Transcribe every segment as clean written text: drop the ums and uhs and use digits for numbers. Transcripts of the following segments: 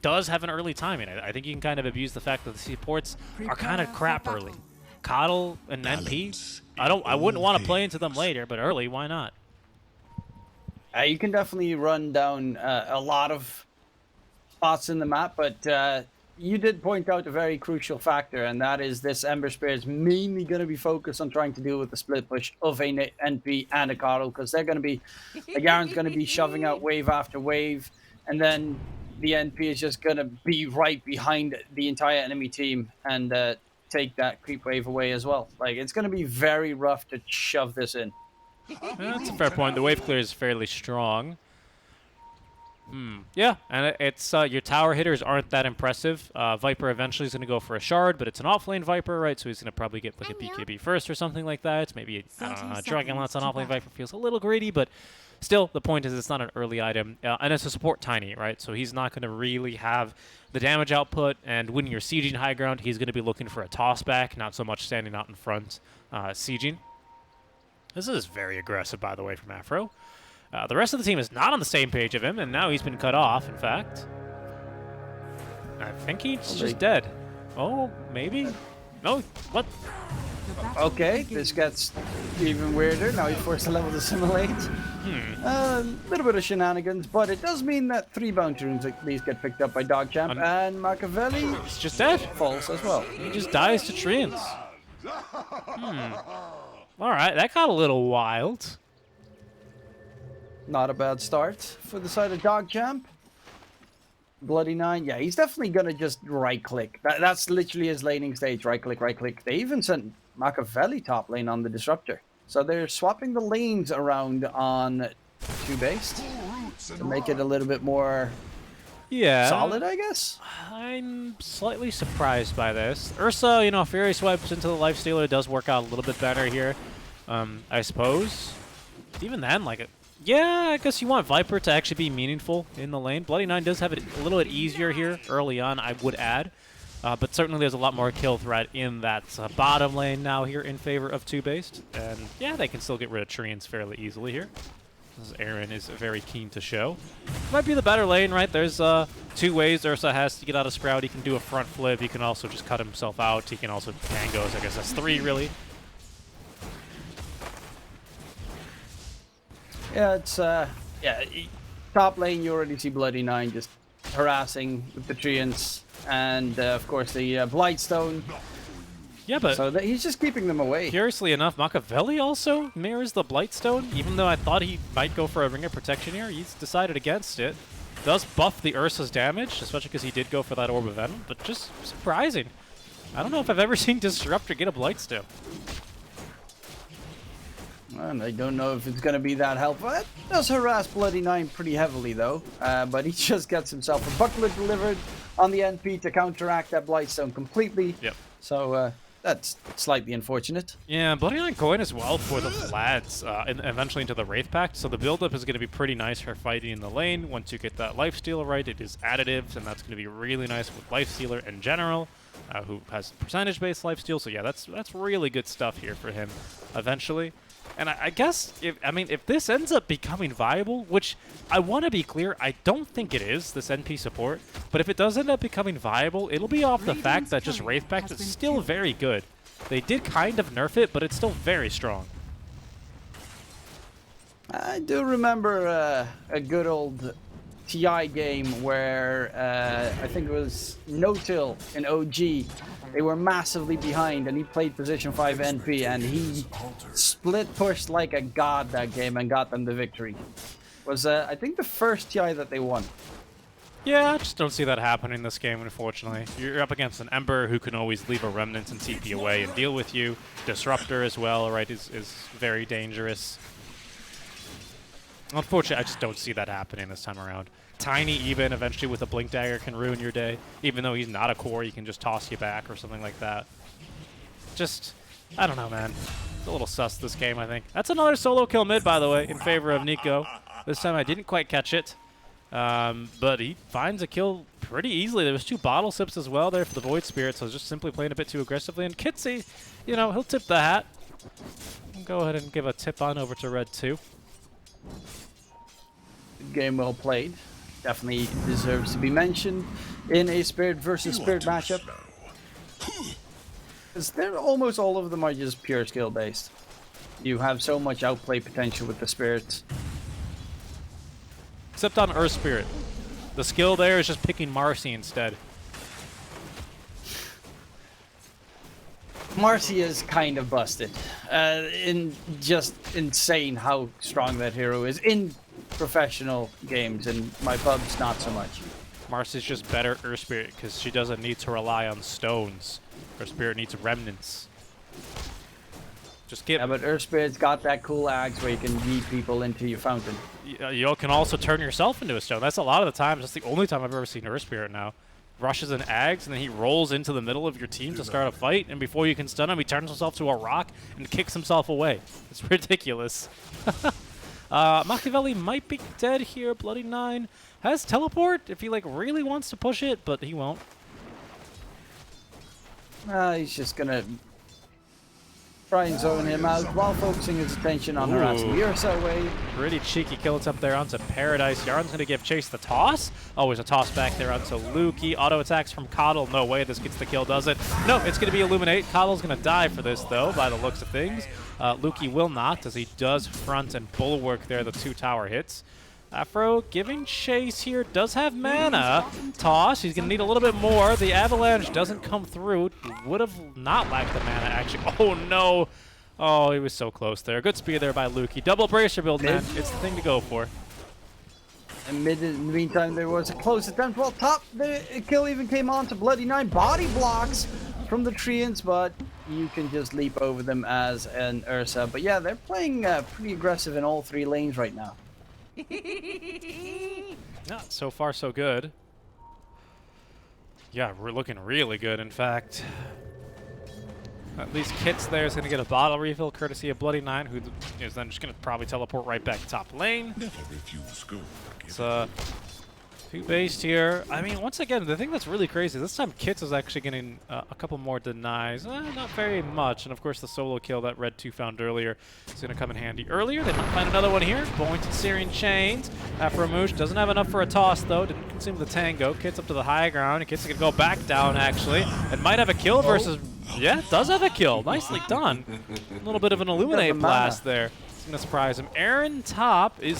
does have an early timing. I think you can kind of abuse the fact that the supports are kind of crap early. Coddle and NP, I wouldn't want to play into them later, but early, why not? You can definitely run down a lot of spots in the map, but you did point out a very crucial factor, and that is this Ember Spear is mainly going to be focused on trying to deal with the split push of a NP and a Coddle, because they're going to be, Garen's going to be shoving out wave after wave, and then the NP is just going to be right behind the entire enemy team and take that creep wave away as well. Like, it's going to be very rough to shove this in. That's a fair point. The wave clear is fairly strong. Yeah, and it's your tower hitters aren't that impressive. Viper eventually is going to go for a shard, but it's an offlane Viper, right? So he's going to probably get like a BKB first or something like that. Maybe a Dragon Lance on offlane Viper feels a little greedy, but still, the point is it's not an early item, and it's a support Tiny, right? So he's not going to really have the damage output, and when you're sieging high ground, he's going to be looking for a toss back, not so much standing out in front sieging. This is very aggressive, by the way, from Afro. The rest of the team is not on the same page of him, and now he's been cut off, in fact. I think he's just dead. Oh, maybe? No, what? Okay, this gets even weirder. Now he's forced to level to assimilate. A little bit of shenanigans, but it does mean that 3 bounty runes at least get picked up by DogChamp, and Machiavelli He's just dead. falls as well. He just dies to treants. Alright, that got a little wild. Not a bad start for the side of DogChamp. Bloody Nine, yeah, he's definitely gonna just right-click. That's literally his laning stage, right-click, right-click. They even sent Machiavelli top lane on the Disruptor. So they're swapping the lanes around on TOOBASED to make it a little bit more solid, I guess. I'm slightly surprised by this. Ursa, you know, Fury swipes into the Lifestealer does work out a little bit better here, I suppose. Even then, like, yeah, I guess you want Viper to actually be meaningful in the lane. Bloody Nine does have it a little bit easier here early on, I would add. But certainly there's a lot more kill threat in that bottom lane now here in favor of TOOBASED. And yeah, they can still get rid of treants fairly easily here. As Aaron is very keen to show. Might be the better lane, right? There's 2 ways Ursa has to get out of Sprout. He can do a front flip. He can also just cut himself out. He can also tangos. I guess that's 3, really. Yeah, it's top lane. You already see Bloody Nine just harassing with the treants, and of course the Blightstone. Yeah, but so he's just keeping them away. Curiously enough, Machiavelli also mirrors the Blightstone. Even though I thought he might go for a Ring of Protection here, he's decided against it. Does buff the Ursa's damage, especially because he did go for that Orb of Venom, but just surprising. I don't know if I've ever seen Disruptor get a Blightstone. And I don't know if it's going to be that helpful. It does harass Bloody Nine pretty heavily, though. But he just gets himself a buckler delivered on the NP to counteract that Blightstone completely. Yep. So that's slightly unfortunate. Yeah, Bloody Nine coin as well for the Vlads, and eventually into the Wraith Pact. So the build-up is going to be pretty nice for fighting in the lane. Once you get that Lifestealer right, it is additive, and that's going to be really nice with Lifestealer in general, who has percentage-based lifesteal. So yeah, that's really good stuff here for him eventually. And I guess, if this ends up becoming viable, which I want to be clear, I don't think it is, this NP support, but if it does end up becoming viable, it'll be off the fact that just Wraith Pact is still very good. They did kind of nerf it, but it's still very strong. I do remember a good old TI game where I think it was No-Till in OG. They were massively behind, and he played position 5 NP, and he split pushed like a god that game and got them the victory. It was, I think, the first TI that they won. Yeah, I just don't see that happening this game, unfortunately. You're up against an Ember who can always leave a Remnant and TP away and deal with you. Disruptor as well, right, is very dangerous. Unfortunately, I just don't see that happening this time around. Tiny, even eventually with a Blink Dagger, can ruin your day. Even though he's not a core, he can just toss you back or something like that. Just, I don't know, man. It's a little sus this game, I think. That's another solo kill mid, by the way, in favor of Nico. This time I didn't quite catch it. But he finds a kill pretty easily. There was 2 bottle sips as well there for the Void Spirit, so just simply playing a bit too aggressively. And Kitsy, you know, he'll tip the hat. Go ahead and give a tip on over to Red 2. Good game well played. definitely deserves to be mentioned in a Spirit versus Spirit matchup. Because almost all of them are just pure skill based. You have so much outplay potential with the Spirits. Except on Earth Spirit. The skill there is just picking Marcy instead. Marcy is kind of busted. Just insane how strong that hero is in professional games. In my pubs, not so much. Marcy's just better Earth Spirit because she doesn't need to rely on stones. Earth Spirit needs remnants. Just get. Yeah, but Earth Spirit's got that cool axe where you can yeet people into your fountain. You can also turn yourself into a stone. That's a lot of the times. That's the only time I've ever seen Earth Spirit now. Rushes an axe, and then he rolls into the middle of your team to start a fight, and before you can stun him, he turns himself to a rock and kicks himself away. It's ridiculous. Machiavelli might be dead here. Bloody 9 has teleport if he like really wants to push it, but he won't. He's just gonna try and zone him out while focusing his attention on harassing the Ursa away. Pretty cheeky kill attempt there onto Paradise. Yarn's going to give Chase the toss. Always a toss back there onto Lukey. Auto attacks from Coddle. No way this gets the kill, does it? No, it's going to be Illuminate. Coddle's going to die for this, though, by the looks of things. Lukey will not, as he does front and bulwark there, the 2 tower hits. Afro giving chase here, does have mana. Toss, he's going to need a little bit more. The avalanche doesn't come through. Would have not lacked the mana, actually. Oh, no. Oh, he was so close there. Good speed there by Lukey. Double bracer build, man. It's the thing to go for. In the meantime, there was a close attempt. Well, top, the kill even came on to Bloody 9. Body blocks from the Treants, but you can just leap over them as an Ursa. But yeah, they're playing pretty aggressive in all 3 lanes right now. Not so far so good. Yeah, we're looking really good, in fact. At least Kit's there is going to get a bottle refill courtesy of Bloody 9, who is then just going to probably teleport right back to top lane. It's 2-based here. I mean, once again, the thing that's really crazy, this time Kits is actually getting a couple more denies. Not very much. And of course, the solo kill that Red 2 found earlier is going to come in handy. Earlier, they might find another one here. Going to Syrian Chains. Afromoosh doesn't have enough for a toss, though. Didn't consume the tango. Kits up to the high ground. And Kits is going to go back down, actually. And might have a kill versus... Yeah, does have a kill. Nicely done. A little bit of an Illuminate blast there. It's going to surprise him. Aaron top is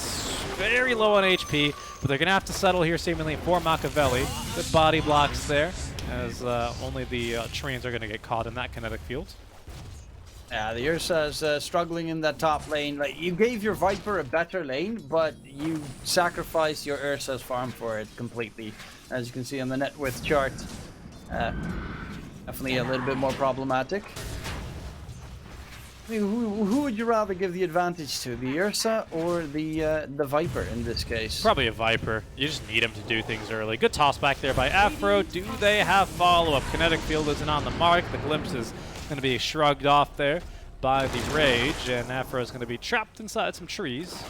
very low on HP, but they're going to have to settle here seemingly for Machiavelli. Good body blocks there, as only the Treants are going to get caught in that kinetic field. Yeah, the Ursa's struggling in that top lane. Like, you gave your Viper a better lane, but you sacrificed your Ursa's farm for it completely. As you can see on the net worth chart. Definitely a little bit more problematic. I mean, who would you rather give the advantage to, the Ursa or the Viper in this case? Probably a Viper. You just need him to do things early. Good toss back there by Afro. Do they have follow-up? Kinetic field isn't on the mark. The glimpse is going to be shrugged off there by the Rage, and Afro is going to be trapped inside some trees.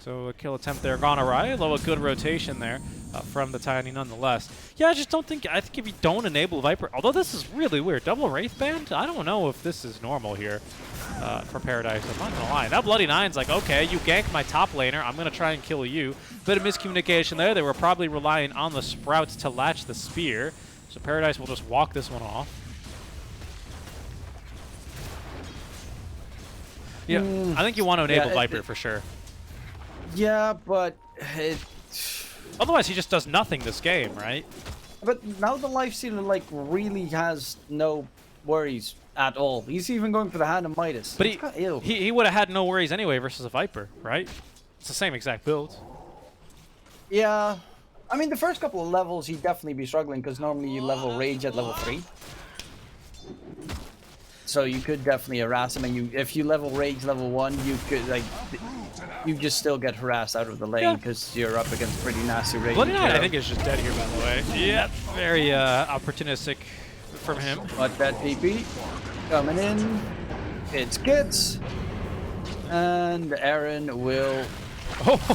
So a kill attempt there gone awry, although a good rotation there from the Tiny nonetheless. Yeah, I just don't think, I think if you don't enable Viper, although this is really weird, double Wraith Band? I don't know if this is normal here for Paradise, I'm not going to lie. Now Bloody 9's like, okay, you gank my top laner, I'm going to try and kill you. Bit of miscommunication there, they were probably relying on the Sprouts to latch the spear, so Paradise will just walk this one off. Yeah, I think you want to enable Viper for sure. Yeah, but otherwise he just does nothing this game, right? But now the Lifestealer like really has no worries at all. He's even going for the Hand of Midas. But he would have had no worries anyway versus a Viper, right? It's the same exact build. Yeah. I mean, the first couple of levels he'd definitely be struggling because normally you level Rage at level 3. So you could definitely harass him, and if you level Rage level 1, you could like you just still get harassed out of the lane because you're up against pretty nasty Rage. Bloody 9, I think, is just dead here, by the way. Yep, very opportunistic from him. But that TP coming in, it's Kits, and Aaron will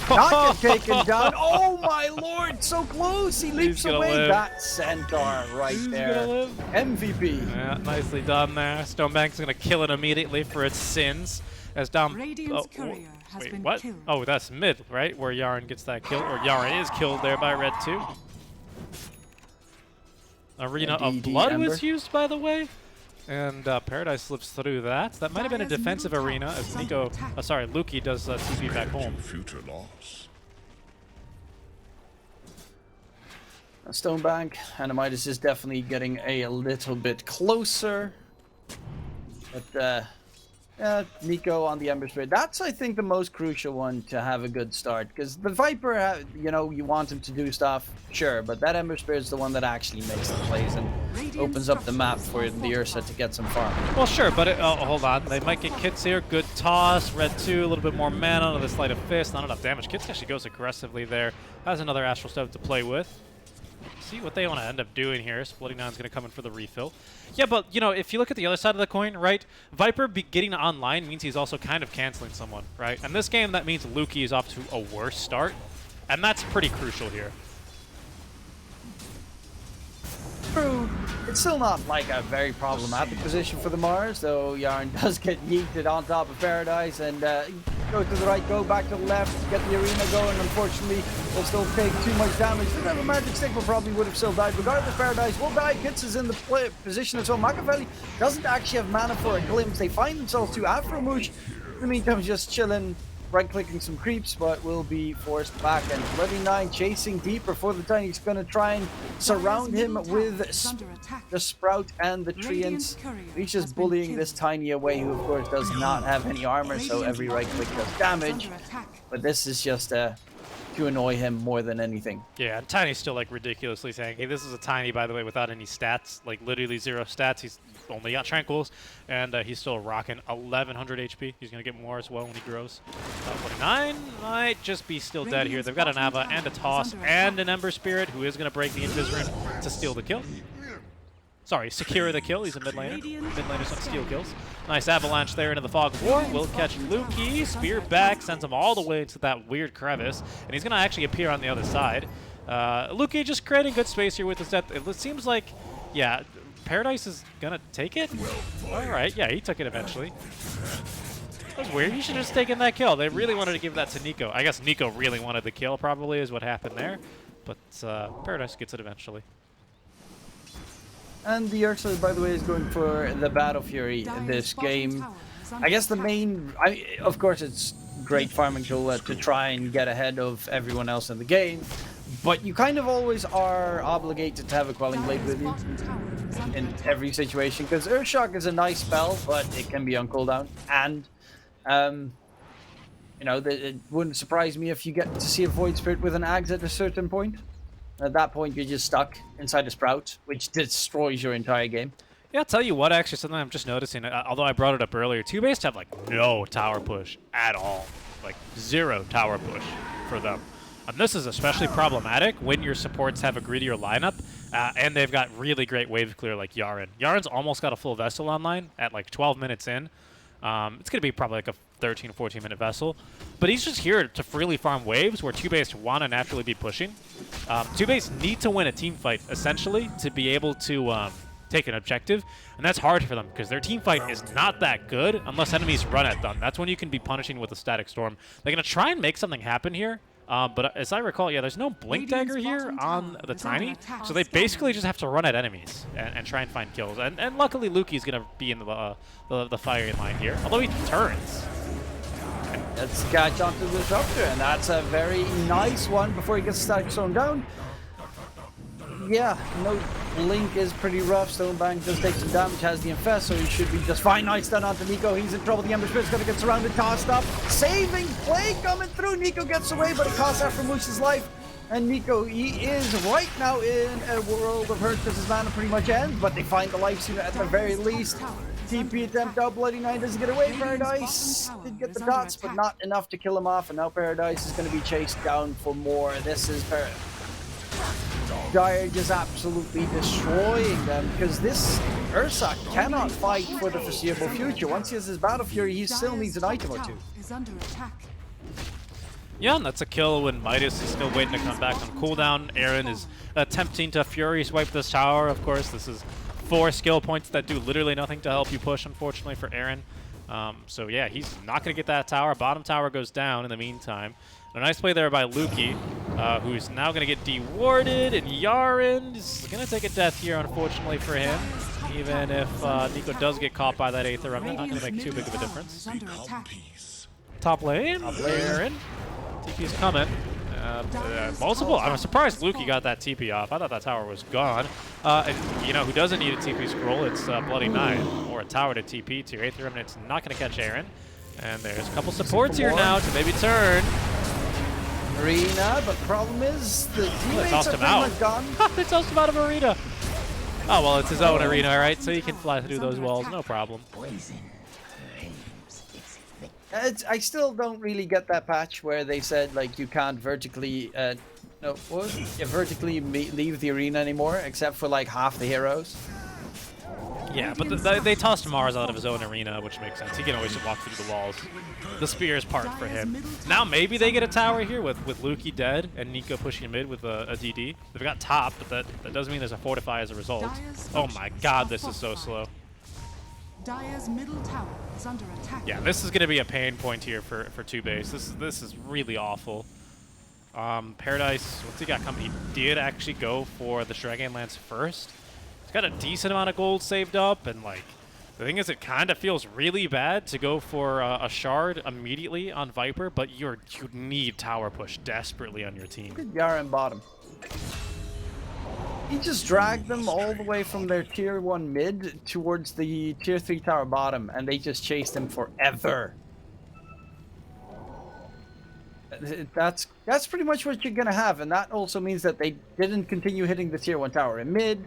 not get taken down. Oh my lord, so close! He leaps away. Live. That centaur right there. MVP. Yeah, nicely done there. Stonebank's gonna kill it immediately for its sins. As down. Radiant's courier has Wait, been what? killed. Oh, that's mid, right? Where Yaren gets that kill, or Yaren is killed there by Red 2. Arena of DD Blood Ember. was used, by the way. And Paradise slips through that. That might have been a Dire's defensive middle arena tower as is under Nico, attack. sorry, Luki does TP back home. Future loss. Stonebank, Anamitis is definitely getting a little bit closer. But Nico on the Ember Spirit, that's I think the most crucial one to have a good start. Because the Viper, you know, you want him to do stuff, sure, but that Ember Spirit is the one that actually makes the plays and opens up the map for the Ursa to get some farm. Well, sure, but hold on. They might get Kits here. Good toss. Red 2, a little bit more mana on the Sleight of Fist. Not enough damage. Kits actually goes aggressively there. Has another Astral Stove to play with. See what they want to end up doing here. Splitting Nine's going to come in for the refill. Yeah, but, you know, if you look at the other side of the coin, right, Viper getting online means he's also kind of canceling someone, right? And this game, that means Luki is off to a worse start, and that's pretty crucial here. True. It's still not like a very problematic position for the Mars, though Yarn does get yeeted on top of Paradise and go to the right, go back to the left, get the arena going. Unfortunately, will still take too much damage. If they have a magic stick, will probably would have still died. Regardless, Paradise will die. Kits is in the position as well. Machiavelli doesn't actually have mana for a glimpse. They find themselves to Afromush. In the meantime, just chilling, right-clicking some creeps, but will be forced back. And Bloody Nine chasing deeper for the Tiny. He's going to try and surround him with the Sprout and the Treants. He's just bullying this Tiny away, who of course does not have any armor, so every right-click does damage. But this is just to annoy him more than anything. Yeah, and Tiny's still like ridiculously saying, hey, this is a Tiny, by the way, without any stats, like literally 0 stats. He's only got Tranquils, and he's still rocking 1100 HP. He's going to get more as well when he grows. 49 might just be still dead here. They've got an Ava and a Toss and an Ember Spirit, who is going to break the Invis rune to steal the kill. Sorry, secure the kill. He's a mid laner. Mid laners don't steal kills. Nice avalanche there into the Fog of War. Will catch Luki. Spear back, sends him all the way to that weird crevice. And he's going to actually appear on the other side. Luki just creating good space here with his death. It seems like, yeah, Paradise is going to take it? Alright, yeah, he took it eventually. That was weird. He should have just taken that kill. They really wanted to give that to Nico. I guess Nico really wanted the kill, probably, is what happened there. But Paradise gets it eventually. And the Ursa, by the way, is going for the Battle Fury in this game. I guess the main... of course, it's great farming tool to try and get ahead of everyone else in the game. But you kind of always are obligated to have a Quelling Blade with you in every situation. Because Earthshock is a nice spell, but it can be on cooldown. And, you know, it wouldn't surprise me if you get to see a Void Spirit with an Axe at a certain point. At that point, you're just stuck inside a Sprout, which destroys your entire game. Yeah, I'll tell you what, actually, something I'm just noticing, although I brought it up earlier, TOOBASED have, like, no tower push at all. Like, 0 tower push for them. And this is especially problematic when your supports have a greedier lineup, and they've got really great wave clear like Yaren. Yaren's almost got a full Vessel online at, like, 12 minutes in. It's going to be probably like a 13 or 14 minute Vessel. But he's just here to freely farm waves where TOOBASED want to naturally be pushing. TOOBASED need to win a team fight, essentially, to be able to take an objective. And that's hard for them because their team fight is not that good unless enemies run at them. That's when you can be punishing with a Static Storm. They're going to try and make something happen here. But as I recall, yeah, there's no Blink Dagger here on the Tiny, so they basically just have to run at enemies and try and find kills. And luckily, Luki's going to be in the firing line here, although he turns. Let's catch onto the Disruptor, and that's a very nice one before he gets Static Storm down. Yeah, no, Blink is pretty rough. Stonebank does take some damage, has the Infest, so he should be just fine. Nice done onto Nico. He's in trouble. The Ember Spirit's going to get surrounded, tossed up. Saving play coming through. Nico gets away, but it costs Afromush's life. And Nico, he is right now in a world of hurt because his mana pretty much ends, but they find the life stealer at the very least. TP attempt out. Bloody Nine doesn't get away. Paradise did get the dots, but not enough to kill him off. And now Paradise is going to be chased down for more. This is Dire just absolutely destroying them because this Ursa cannot fight for the foreseeable future. Once he has his Battle Fury, he still needs an item or two. Yeah, and that's a kill when Midas is still waiting to come back on cooldown. Aaron is attempting to Fury swipe this tower. Of course, this is 4 skill points that do literally nothing to help you push, unfortunately, for Aaron. So yeah, he's not going to get that tower. Bottom tower goes down in the meantime. A nice play there by Lukey, who's now going to get dewarded, and Yaren is going to take a death here, unfortunately for him. Even if Nico does get caught by that Aether Remnant, not going to make too big of a difference. Top lane, Yaren. TP is coming. Multiple. I'm surprised Lukey got that TP off. I thought that tower was gone. And you know who doesn't need a TP scroll? It's Bloody Knight or a tower to TP to. Aether Remnant's not going to catch Aaron. And there's a couple supports here now to maybe turn. Arena, but the problem is the teammates tossed are him pretty out. much gone. They tossed him out of arena. Oh well, it's his own arena, right? So he can fly through those walls, no problem. I still don't really get that patch where they said like you can't vertically vertically leave the arena anymore, except for like half the heroes. Yeah, but they tossed Mars out of his own arena, which makes sense. He can always just walk through the walls. The spear is part for him. Now maybe they get a tower here with Lukey dead and Nico pushing mid with a DD. They've got top, but that doesn't mean there's a fortify as a result. Oh my god, this is so slow. Dire's middle tower is under attack. Yeah, this is going to be a pain point here for TOOBASED. This is really awful. Paradise, what's he got coming? He did actually go for the Dragon Lance first. He's got a decent amount of gold saved up, and like the thing is, it kind of feels really bad to go for a shard immediately on Viper, but you need tower push desperately on your team. Good Yaren bottom. He just dragged them all the way from their tier 1 mid towards the tier 3 tower bottom, and they just chased him forever. That's pretty much what you're gonna have, and that also means that they didn't continue hitting the tier 1 tower in mid.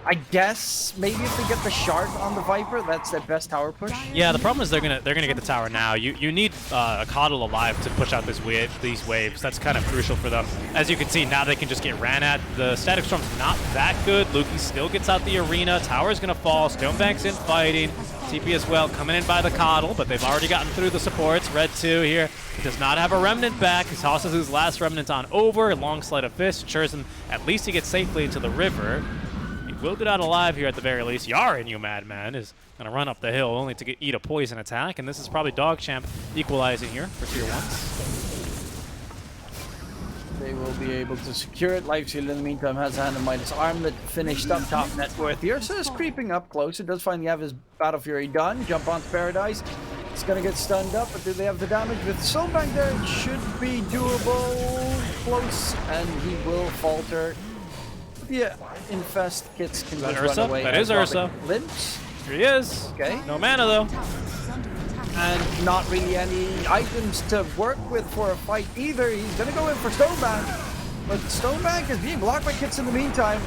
I guess maybe if they get the shard on the Viper, that's their best tower push. Yeah, the problem is they're gonna get the tower now. You need a Coddle alive to push out these waves. That's kind of crucial for them. As you can see, now they can just get ran at. The Static Storm's not that good. Lukey still gets out the arena. Tower's gonna fall. Stonebank's in fighting. TP as well, coming in by the Coddle, but they've already gotten through the supports. Red 2 here does not have a Remnant back. He tosses his last Remnant on over. Long Sleight of Fist ensures him at least he gets safely into the river. Will get out alive here at the very least. Yaren, you madman, is going to run up the hill only to eat a poison attack, and this is probably DogChamp equalizing here for tier 1s. They will be able to secure it. Lifesteal in the meantime has a hand of Midas Armlet finished up top net worth here. So it's creeping up close. It does finally have his Battle Fury done. Jump onto Paradise. It's going to get stunned up, but do they have the damage? With Soulbank there, it should be doable. Close, and he will falter. Yeah, Infest gets can just run away. That is Ursa. Limps. Here he is. Okay. No mana though. And not really any items to work with for a fight either. He's gonna go in for Stonebank, but Stonebank is being blocked by Kits in the meantime.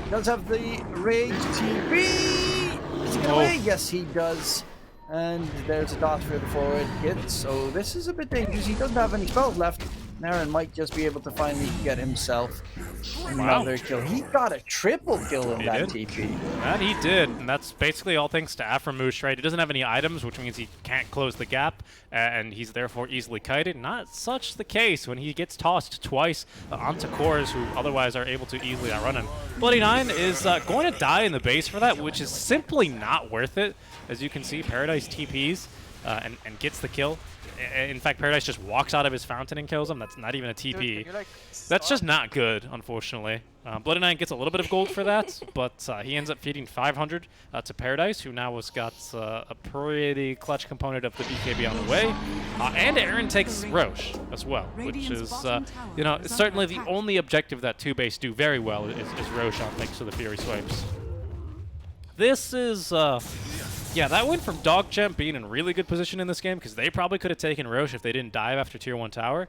He does have the Rage TP. Does he get away? Yes, he does. And there's a dot for the forward Kit. So this is a bit dangerous. He doesn't have any spells left. Naren might just be able to finally get himself another kill. He got a triple kill in that TP. That he did, and that's basically all thanks to Aframoosh, right? He doesn't have any items, which means he can't close the gap, and he's therefore easily kited. Not such the case when he gets tossed twice onto cores who otherwise are able to easily outrun him. Bloody Nine is going to die in the base for that, which is simply not worth it. As you can see, Paradise TPs and gets the kill. In fact, Paradise just walks out of his fountain and kills him. That's not even a TP. That's just not good, unfortunately. Bloody Knight gets a little bit of gold for that, but he ends up feeding 500 to Paradise, who now has got a pretty clutch component of the BKB on the way. And Aaron takes Roche as well, which is, you know, certainly the only objective that TOOBASED do very well is Roche on thanks to the Fury Swipes. This is... yeah, that went from DogChamp being in really good position in this game, because they probably could have taken Roche if they didn't dive after tier 1 tower,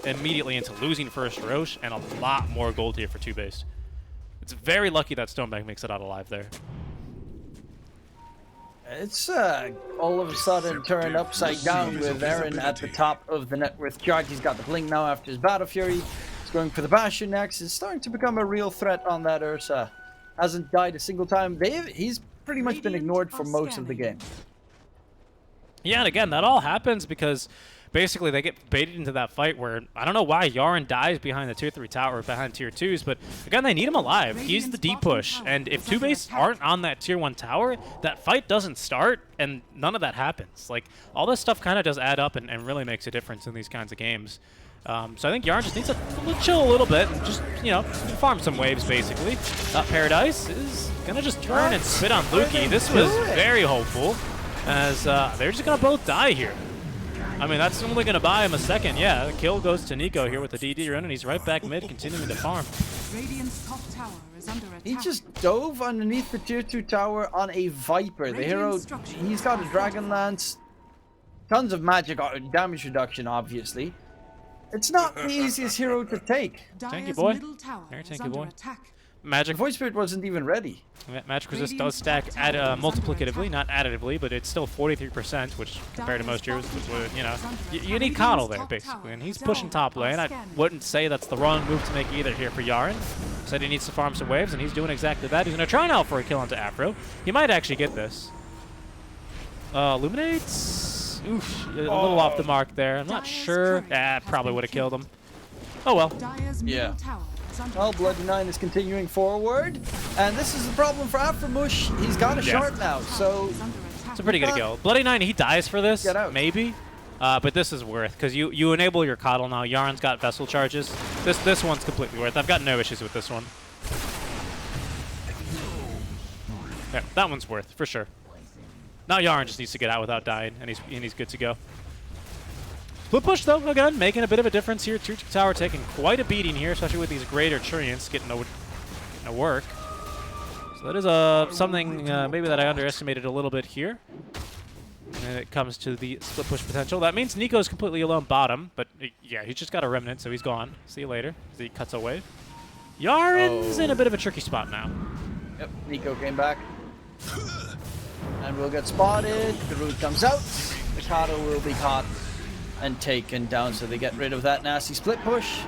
immediately into losing first Roche, and a lot more gold here for TOOBASED. It's very lucky that Stonebank makes it out alive there. It's all of a sudden turned upside down with Aaron at the top of the net worth chart. He's got the blink now after his Battle Fury. He's going for the Bastion next. It's starting to become a real threat on that Ursa. Hasn't died a single time. He's pretty much been ignored for most of the game. Yeah, and again, that all happens because basically they get baited into that fight where I don't know why Yaren dies behind the tier 3 tower, behind tier 2s, but again, they need him alive. He's the deep push, and if TOOBASED aren't on that tier 1 tower, that fight doesn't start, and none of that happens. Like, all this stuff kind of does add up and really makes a difference in these kinds of games. So I think Yaren just needs to chill a little bit and just, you know, farm some waves, basically. Paradise is going to just turn and spit on Lukey. This was very hopeful, as they're just going to both die here. I mean, that's only going to buy him a second. Yeah, the kill goes to Nico here with the DD run, and he's right back mid, continuing to farm. Radiant's top tower is under attack. He just dove underneath the tier 2 tower on a Viper. The hero, he's got a Dragon Lance, tons of magic damage reduction, obviously. It's not the easiest hero to take. Thank you, boy. There, thank you, boy. Magic. The Void Spirit wasn't even ready. Magic Resist does stack multiplicatively, not additively, but it's still 43%, which compared to most heroes, you know, you need Coddle there, basically. And he's pushing top lane. I wouldn't say that's the wrong move to make either here for Yaren. Said he needs to farm some waves, and he's doing exactly that. He's going to try now for a kill onto Afro. He might actually get this. Illuminates? Oof, a little off the mark there. I'm not sure. Probably would have killed him. Oh well. Yeah. Well, Bloody9 is continuing forward, and this is the problem for Aframush. He's got a shard now, so it's a pretty good kill. Bloody9, he dies for this, maybe, but this is worth, because you enable your Coddle now. Yaren's got Vessel charges. This one's completely worth. I've got no issues with this one. Yeah, that one's worth, for sure. Now Yaren just needs to get out without dying, and he's good to go. Split push, though, again, making a bit of a difference here. Tier 2 tower taking quite a beating here, especially with these greater Treants getting to work. So that is something maybe that I underestimated a little bit here. And it comes to the split push potential. That means Nico's completely alone bottom, but yeah, he's just got a remnant, so he's gone. See you later. As he cuts away. Yaren's in a bit of a tricky spot now. Yep, Nico came back. And we'll get spotted. The root comes out. The Coddle will be caught and taken down, so they get rid of that nasty split push.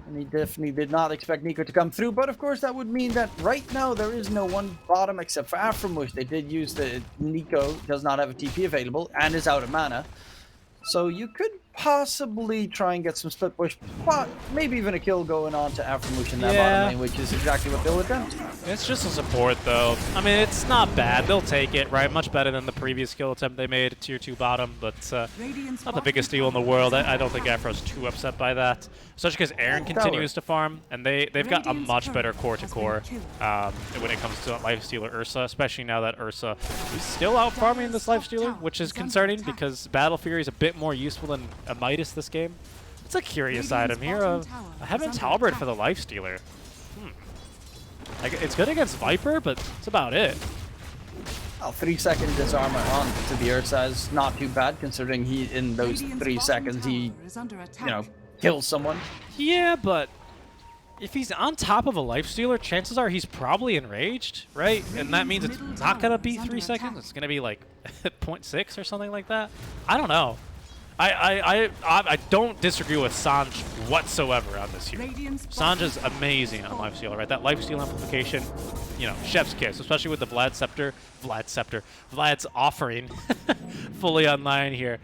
And he definitely did not expect Nico to come through, but of course that would mean that right now there is no one bottom except for Aframush. They did use the Nico, does not have a TP available and is out of mana. So you could possibly try and get some split push, but maybe even a kill going on to Aframush in that bottom lane, which is exactly what they'll attempt. It's just a support, though. I mean, it's not bad. They'll take it, right? Much better than the previous kill attempt they made at tier 2 bottom, but not the biggest deal in the world. I don't think Afro's too upset by that, especially because Aaron continues to farm, and they've got a much better core-to-core when it comes to Lifestealer Ursa, especially now that Ursa is still out farming this Lifestealer, which is concerning because Battle Fury is a bit more useful than a Midas this game. It's a curious item here. A Heaven's Halberd for the Lifestealer. Like, it's good against Viper, but that's about it. Well, 3-second disarmor on to the Ursa is not too bad, considering he, in those 3 seconds, he, you know, kills someone. Yeah, but if he's on top of a Lifestealer, chances are he's probably enraged, right? And that means it's not going to be 3 seconds. It's going to be like 0.6 or something like that. I don't know. I don't disagree with Sanj whatsoever on this hero. Sanj is amazing on Lifestealer, right? That Lifesteal amplification, you know, chef's kiss, especially with the Vlad's offering fully online here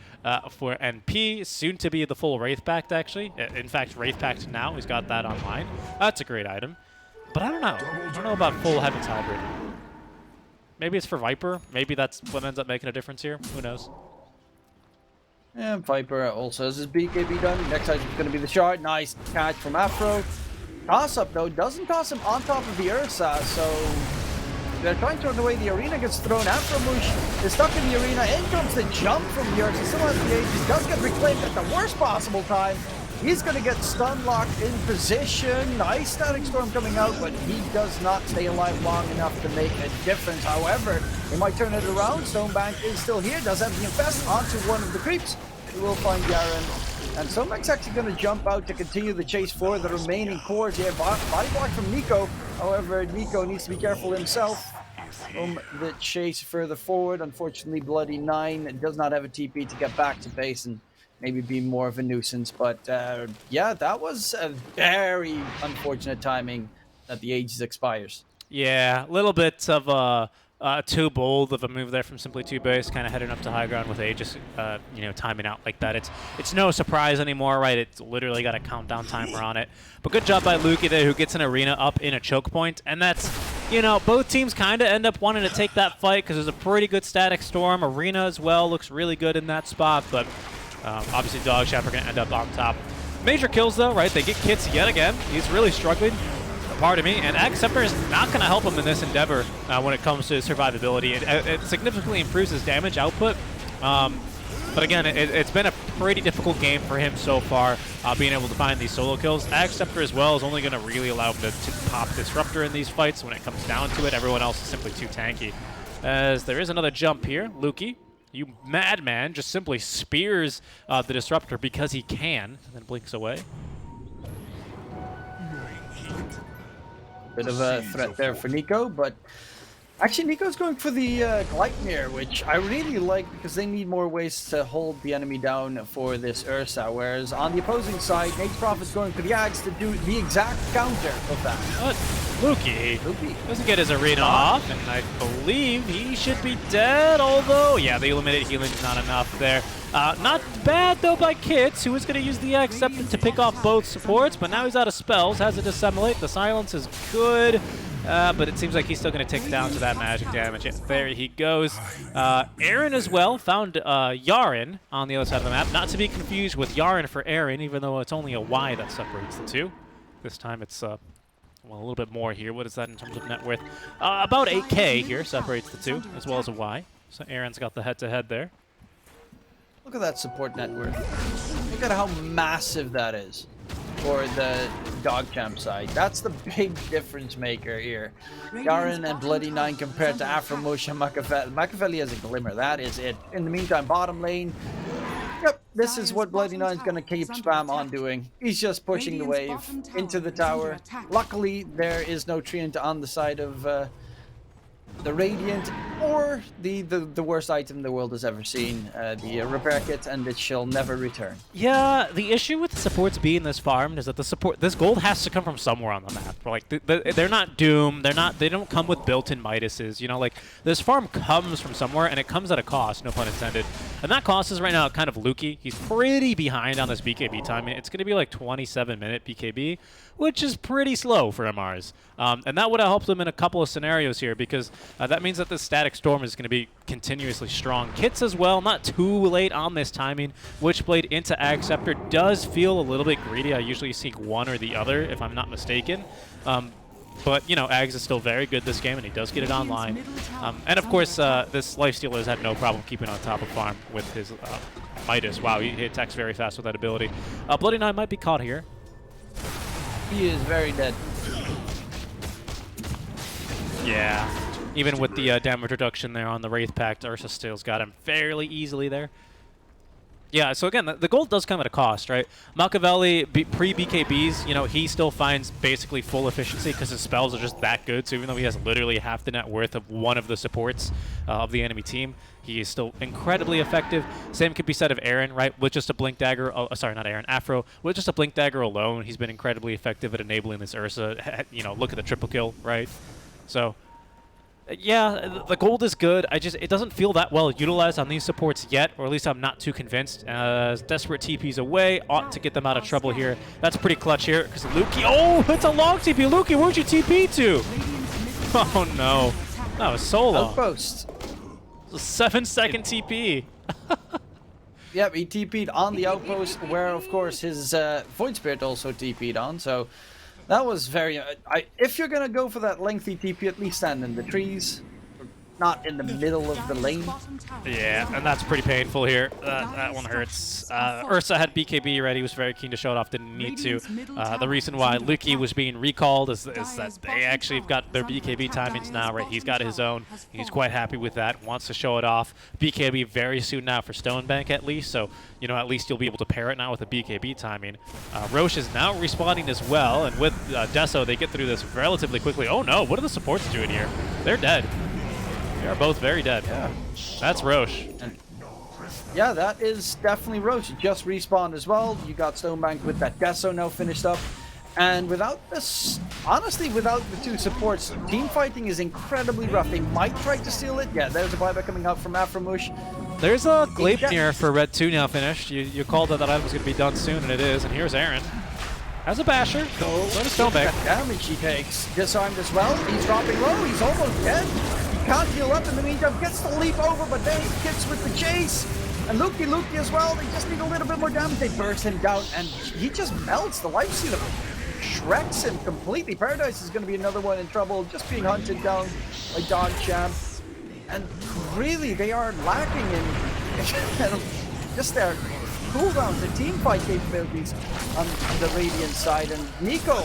for NP, soon to be the full Wraith Pact, actually. In fact, Wraith Pact now, he's got that online. That's a great item. But I don't know. I don't know about full Heaven's Halberd. Maybe it's for Viper. Maybe that's what ends up making a difference here. Who knows? And Viper also has his BKB done. Next item is going to be the shard. Nice catch from Afro. Toss up though, doesn't toss him on top of the Ursa, so they're trying to throw away. The arena gets thrown. Aframush is stuck in the arena. In comes the jump from the Ursa. Still has the age. He does get reclaimed at the worst possible time. He's going to get stun locked in position. Nice static storm coming out, but he does not stay alive long enough to make a difference. However, they might turn it around. Stonebank is still here. Does have the infest onto one of the creeps. He will find Yaren. And Stonebank's actually going to jump out to continue the chase for the remaining cores here. Body block from Nico. However, Nico needs to be careful himself from the chase further forward. Unfortunately, Bloody9 does not have a TP to get back to base and maybe be more of a nuisance. But yeah, that was a very unfortunate timing that the Aegis expires. Yeah, a little bit of too bold of a move there from Simply TOOBASED, kind of heading up to high ground with A, just you know, timing out like that. It's no surprise anymore, right? It's literally got a countdown timer on it. But good job by Luki there, who gets an arena up in a choke point, and that's, you know, both teams kind of end up wanting to take that fight because there's a pretty good static storm. Arena as well looks really good in that spot, but obviously DogChamp are going to end up on top. Major kills though, right? They get Kits yet again. He's really struggling. Pardon me, and Acceptor is not going to help him in this endeavor when it comes to survivability. It significantly improves his damage output, but again, it's been a pretty difficult game for him so far, being able to find these solo kills. Acceptor as well is only going to really allow him to pop Disruptor in these fights when it comes down to it. Everyone else is simply too tanky. As there is another jump here, Luki, you madman, just simply spears the Disruptor because he can, and then blinks away. Bit of a threat there for Nico, but actually Nico's going for the Gleipnir, which I really like because they need more ways to hold the enemy down for this Ursa, whereas on the opposing side, Nate Prophet's going for the Ags to do the exact counter of that. But Luki doesn't get his arena off, and I believe he should be dead, although, yeah, the eliminated healing's not enough there. Not bad, though, by Kits, who was going to use the Acceptor to pick off both supports, but now he's out of spells, has to dissemblate. The silence is good, but it seems like he's still going to take down to that magic damage. Yeah, there he goes. Aaron as well found Yaren on the other side of the map, not to be confused with Yaren for Aaron, even though it's only a Y that separates the two. This time it's well, a little bit more here. What is that in terms of net worth? About 8K here separates the two, as well as a Y. So Aaron's got the head-to-head there. Look at that support net worth. Look at how massive that is for the DogChamp side. That's the big difference maker here. Yaren and Bloody Nine compared to Afromosh and Machiavelli. Machiavelli has a glimmer. That is it. In the meantime, bottom lane. Yep, this is what Bloody Nine's going to keep spam on doing. He's just pushing the wave into the tower. Luckily, there is no treant on the side of the Radiant, or the worst item the world has ever seen, the repair kit, and it shall never return. Yeah, the issue with the supports being this farmed is that this gold has to come from somewhere on the map. Like they're not Doom, they don't come with built-in Midases. You know, like this farm comes from somewhere, and it comes at a cost, no pun intended. And that cost is right now kind of Luki. He's pretty behind on this BKB timing. It's going to be like 27-minute BKB, which is pretty slow for MRs. And that would have helped him in a couple of scenarios here, because that means that this static storm is going to be continuously strong. Kits as well, not too late on this timing. Witchblade into Acceptor does feel a little bit greedy. I usually seek one or the other, if I'm not mistaken. But, you know, Ags is still very good this game, and he does get it online. And, of course, this Lifestealer has had no problem keeping on top of farm with his Midas. Wow, he attacks very fast with that ability. Bloody Nine might be caught here. He is very dead. Yeah. Even with the damage reduction there on the Wraith Pact, Ursa still's got him fairly easily there. Yeah, so again, the gold does come at a cost, right? Machiavelli, pre-BKBs, you know, he still finds basically full efficiency because his spells are just that good. So even though he has literally half the net worth of one of the supports of the enemy team, he is still incredibly effective. Same could be said of Aaron, right? With just a Blink Dagger, sorry, not Aaron, Afro. With just a Blink Dagger alone, he's been incredibly effective at enabling this Ursa. You know, look at the triple kill, right? So, yeah, the gold is good. It doesn't feel that well utilized on these supports yet, or at least I'm not too convinced. Desperate TPs away ought to get them out of trouble here. That's pretty clutch here, because Luki, oh, it's a long TP. Luki, where'd you TP to? Oh no, that was so long. Outpost. It's a 7-second TP. Yep, he TP'd on the outpost, where of course his Void Spirit also TP'd on, so that was very... if you're going to go for that lengthy TP, at least stand in the trees, not in the middle of the lane. Yeah, and that's pretty painful here. That one hurts. Ursa had BKB ready, was very keen to show it off, didn't need to. The reason why Luki was being recalled is that they actually have got their BKB timings now, right? He's got his own. He's quite happy with that, wants to show it off. BKB very soon now for Stonebank at least, so, you know, at least you'll be able to pair it now with a BKB timing. Roche is now respawning as well, and with Deso, they get through this relatively quickly. Oh no, what are the supports doing here? They're dead. They are both very dead. Yeah. That's Roche. Yeah, that is definitely Roche. He just respawned as well. You got Stonebank with that Deso now finished up. And without this, honestly, without the two supports, team fighting is incredibly rough. They might try to steal it. Yeah, there's a buyback coming out from Afromush. There's a Gleipnir for Red 2 now finished. You called that item was going to be done soon, and it is. And here's Aaron. Has a basher. So does Stonebank. That damage he takes. Disarmed as well. He's dropping low. He's almost dead. He can't heal up in the meantime. Gets the leap over, but then he gets with the chase. And Lukey as well. They just need a little bit more damage. They burst him down, and he just melts. The lifesteal shreks him completely. Paradise is going to be another one in trouble, just being hunted down by DogChamp. And really, they are lacking in just their cooldowns, the team fight capabilities on the Radiant side. And Nico,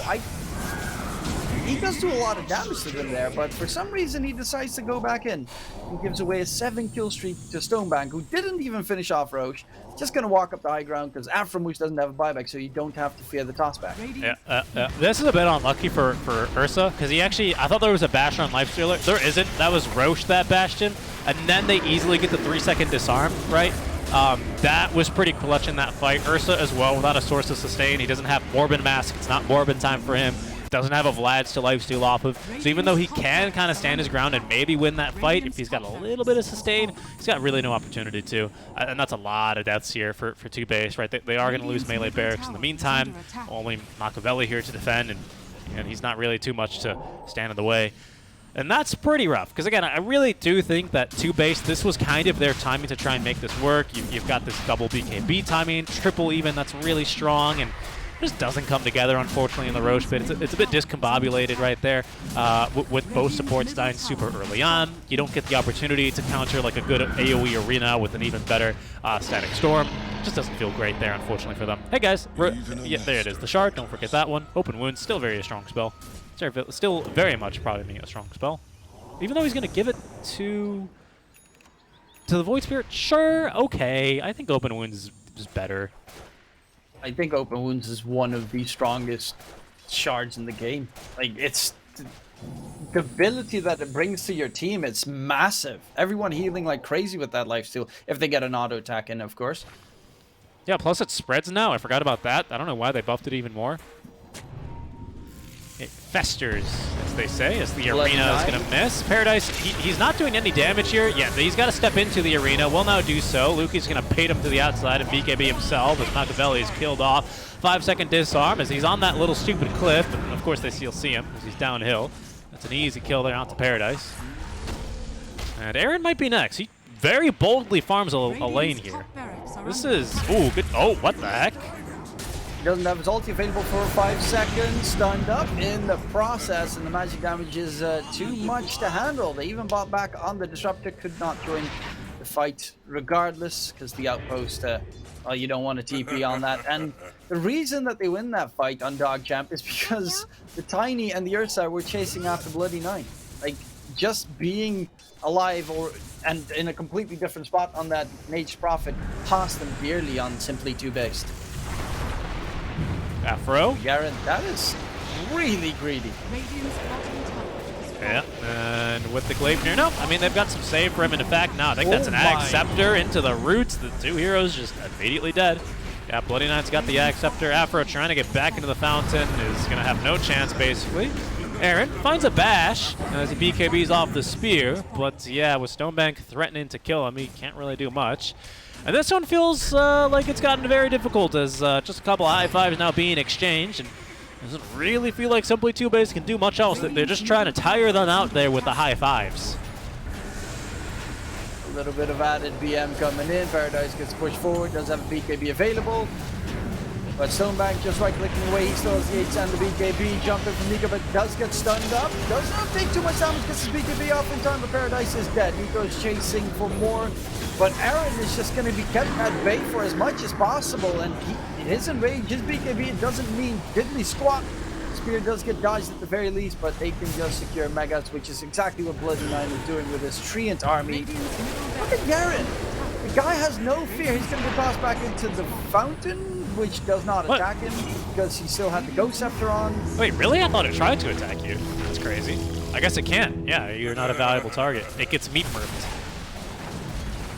he does do a lot of damage to them there, but for some reason he decides to go back in and gives away a 7-kill streak to Stonebank, who didn't even finish off Roche. Just going to walk up the high ground because Afromush doesn't have a buyback, so you don't have to fear the tossback. Yeah, this is a bit unlucky for Ursa, because he actually, I thought there was a basher on Lifestealer. There isn't. That was Roche, that Bastion, and then they easily get the 3-second disarm, right? That was pretty clutch in that fight. Ursa as well, without a source of sustain. He doesn't have Morbid Mask. It's not Morbid time for him. Doesn't have a Vlad's to lifesteal off of. So even though he can kind of stand his ground and maybe win that fight, if he's got a little bit of sustain, he's got really no opportunity to. And that's a lot of deaths here for TOOBASED, right? They are going to lose melee barracks in the meantime. Only Machiavelli here to defend, and he's not really too much to stand in the way. And that's pretty rough, because again, I really do think that TOOBASED, this was kind of their timing to try and make this work. You've got this double BKB timing, triple even, that's really strong, and just doesn't come together, unfortunately, in the Roche pit. It's a bit discombobulated right there, with both supports dying super early on. You don't get the opportunity to counter like a good AoE arena with an even better static storm. Just doesn't feel great there, unfortunately, for them. Hey guys, yeah, there it is, the shard, don't forget that one. Open Wounds, still very a strong spell. Still very much probably a strong spell. Even though he's going to give it to the Void Spirit, sure, okay. I think Open Wounds is better. I think Open Wounds is one of the strongest shards in the game. Like, it's the ability that it brings to your team, it's massive. Everyone healing like crazy with that lifesteal, if they get an auto attack in, of course. Yeah, plus it spreads now. I forgot about that. I don't know why they buffed it even more. It festers, as they say, as the arena is going to miss. Paradise, he's not doing any damage here. Yeah, he's got to step into the arena. Will now do so. Lukey's going to bait him to the outside and BKB himself as Machiavelli is killed off. 5-second disarm as he's on that little stupid cliff. And of course, they still see him as he's downhill. That's an easy kill there out to Paradise. And Aaron might be next. He very boldly farms a lane here. This is... Ooh, good... Oh, what the heck? Doesn't have his ulti available for 5 seconds, stunned up in the process, and the magic damage is too much to handle. They even bought back on the Disruptor, could not join the fight regardless, because the outpost, you don't want to TP on that. And the reason that they win that fight on DogChamp is because the Tiny and the Ursa were chasing after Bloody Nine. Like, just being alive and in a completely different spot on that Nature's Prophet cost them dearly on simply TOOBASED. Afro. Garen, that is really greedy. Yeah, and with the Gleipnir, no, I mean, they've got some save for him. And in fact, no, I think that's an Ag Scepter into the roots. The two heroes just immediately dead. Yeah, Bloody Knight's got the Ag Scepter. Afro trying to get back into the fountain is going to have no chance, basically. Aaron finds a bash as he BKBs off the spear, but yeah, with Stonebank threatening to kill him, he can't really do much. And this one feels like it's gotten very difficult as just a couple of high fives now being exchanged, and doesn't really feel like simply TOOBASED can do much else. They're just trying to tire them out there with the high fives. A little bit of added BM coming in. Paradise gets pushed forward, does have a BKB available. But Stonebank just right-clicking away. He still has the H and the BKB. Jumping from Nico, but does get stunned up. Does not take too much damage, gets his BKB off in time, but Paradise is dead. Nico's chasing for more. But Aaron is just going to be kept at bay for as much as possible. And his enrage, his BKB, it doesn't mean diddly squat. Spear does get dodged at the very least, but they can just secure Megas, which is exactly what Bloody Nine is doing with his Treant army. Look at Garen. The guy has no fear. He's going to be tossed back into the fountain, which does not attack him because he still had the Ghost Scepter on. Wait, really? I thought it tried to attack you. That's crazy. I guess it can. Yeah, you're not a valuable target. It gets meat murked.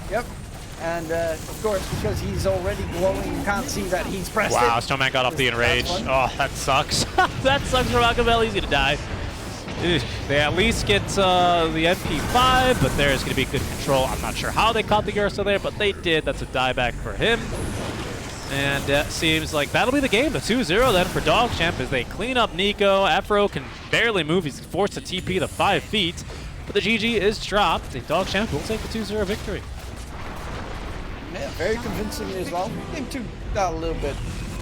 Yep. And of course, because he's already glowing, you can't see that he's pressed Wow, it. Snowman got off the enrage. That's fun. Oh, that sucks. That sucks for Machiavelli. He's gonna die. Ugh. They at least get the MP5, but there's gonna be good control. I'm not sure how they caught the Ursa there, but they did. That's a dieback for him. And it seems like that'll be the game. The 2-0 then for DogChamp as they clean up Nico. Afro can barely move. He's forced to TP to 5 feet. But the GG is dropped. And DogChamp will take the 2-0 victory. Yeah, very convincingly as well. Game 2 got a little bit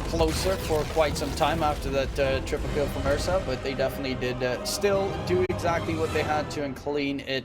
closer for quite some time after that triple kill from Ursa, but they definitely did still do exactly what they had to and clean it